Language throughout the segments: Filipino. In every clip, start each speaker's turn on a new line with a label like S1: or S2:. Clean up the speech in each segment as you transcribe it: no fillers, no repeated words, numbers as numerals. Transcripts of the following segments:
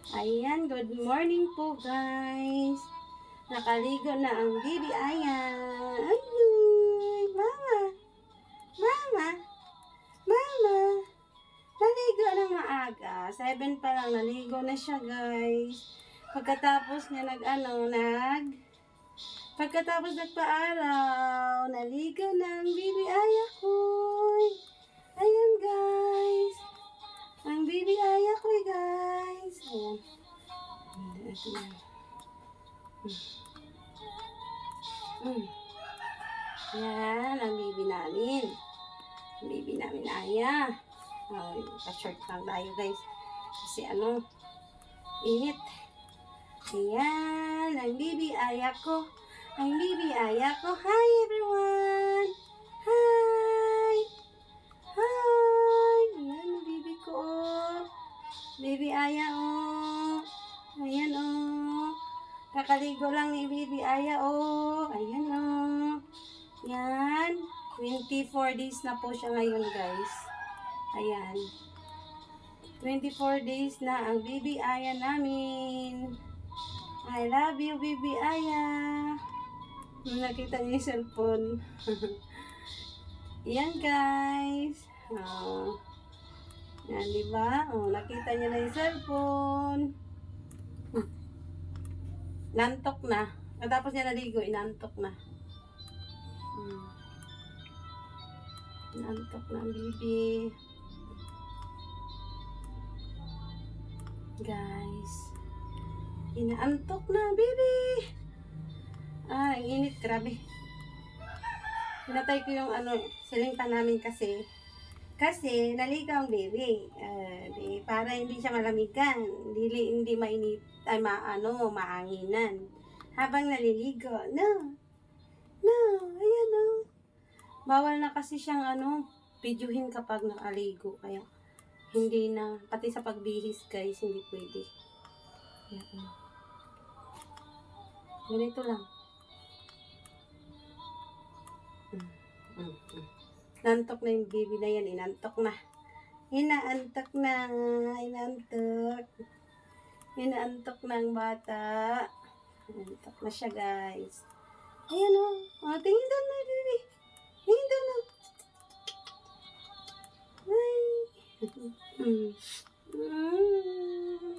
S1: Ayan, good morning po guys. Nakaligo na ang baby Aya. Ayun, mama. Mama. Mama. Naligo ng maaga. 7 pa lang, naligo na siya guys. Pagkatapos niya Pagkatapos nagpa-araw, naligo na ang baby Aya ko. Ayan guys. Ang baby Aya ko guys. Ayan. Ito na. Yan, ang baby namin. Ang baby namin Aya. Ay, pa-short lang tayo guys. Kasi init. Ayan, ang baby Aya ko. Ang baby Aya ko. Hi everyone! Hi! Hi! Ayan, ang baby ko. Baby Aya, oh. Ayan, oh. Kakaligo lang ni baby Aya, oh. Ayan, oh. Yan. 24 days na po siya ngayon, guys. Ayan. 24 days na ang baby Aya namin. I love you, baby Aya. Nakita niyo yung cellphone. Yan, guys. Oh. Yan, diba? Oh, nakita niyo na yung cellphone. Nantok na. Katapos niya naligo, inantok na. Inantok na ang baby. Guys. Inaantok na, baby. Ah, ang init. Grabe. Pinatay ko yung ceiling fan namin kasi naligo ang baby. Para hindi siya malamigan. Hindi mainit. Ay, maanginan. Habang naliligo. No. Ayan, no. Bawal na kasi siyang videohin kapag nakaligo. Kaya, hindi na. Pati sa pagbihis, guys, hindi pwede. Ayan. Ganito lang. Nantok na yung baby na yan. Inantok na. Inaantok na ang bata. Inantok na siya, guys. Ayan, o. Oh, tingin doon na, baby. Tingin doon na. Ay.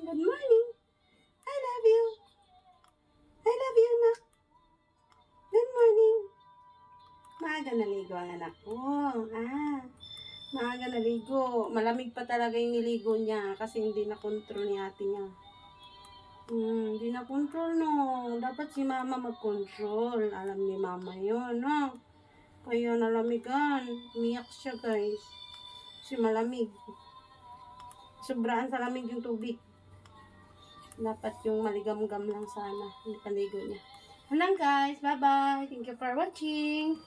S1: Good morning. I love you. I love you, anak. Good morning. Maaga naligo ang anak ko. Maaga naligo. Malamig pa talaga yung niligo niya kasi hindi na control ni ate niya. Hindi na control, no. Dapat si mama mag-control. Alam ni mama yun, no. Kaya nalamigan. Umiyak siya, guys. Kasi malamig. Sobraan sa lamig yung tubig. Dapat yung maligam-gam lang sana. Hindi paligo niya. Lang, guys. Bye-bye. Thank you for watching.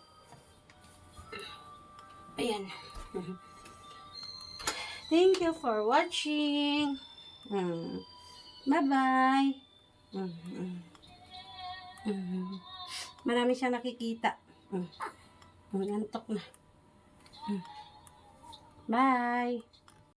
S1: Ayan. Thank you for watching. Bye-bye. Marami siyang nakikita. Nantok na. Bye.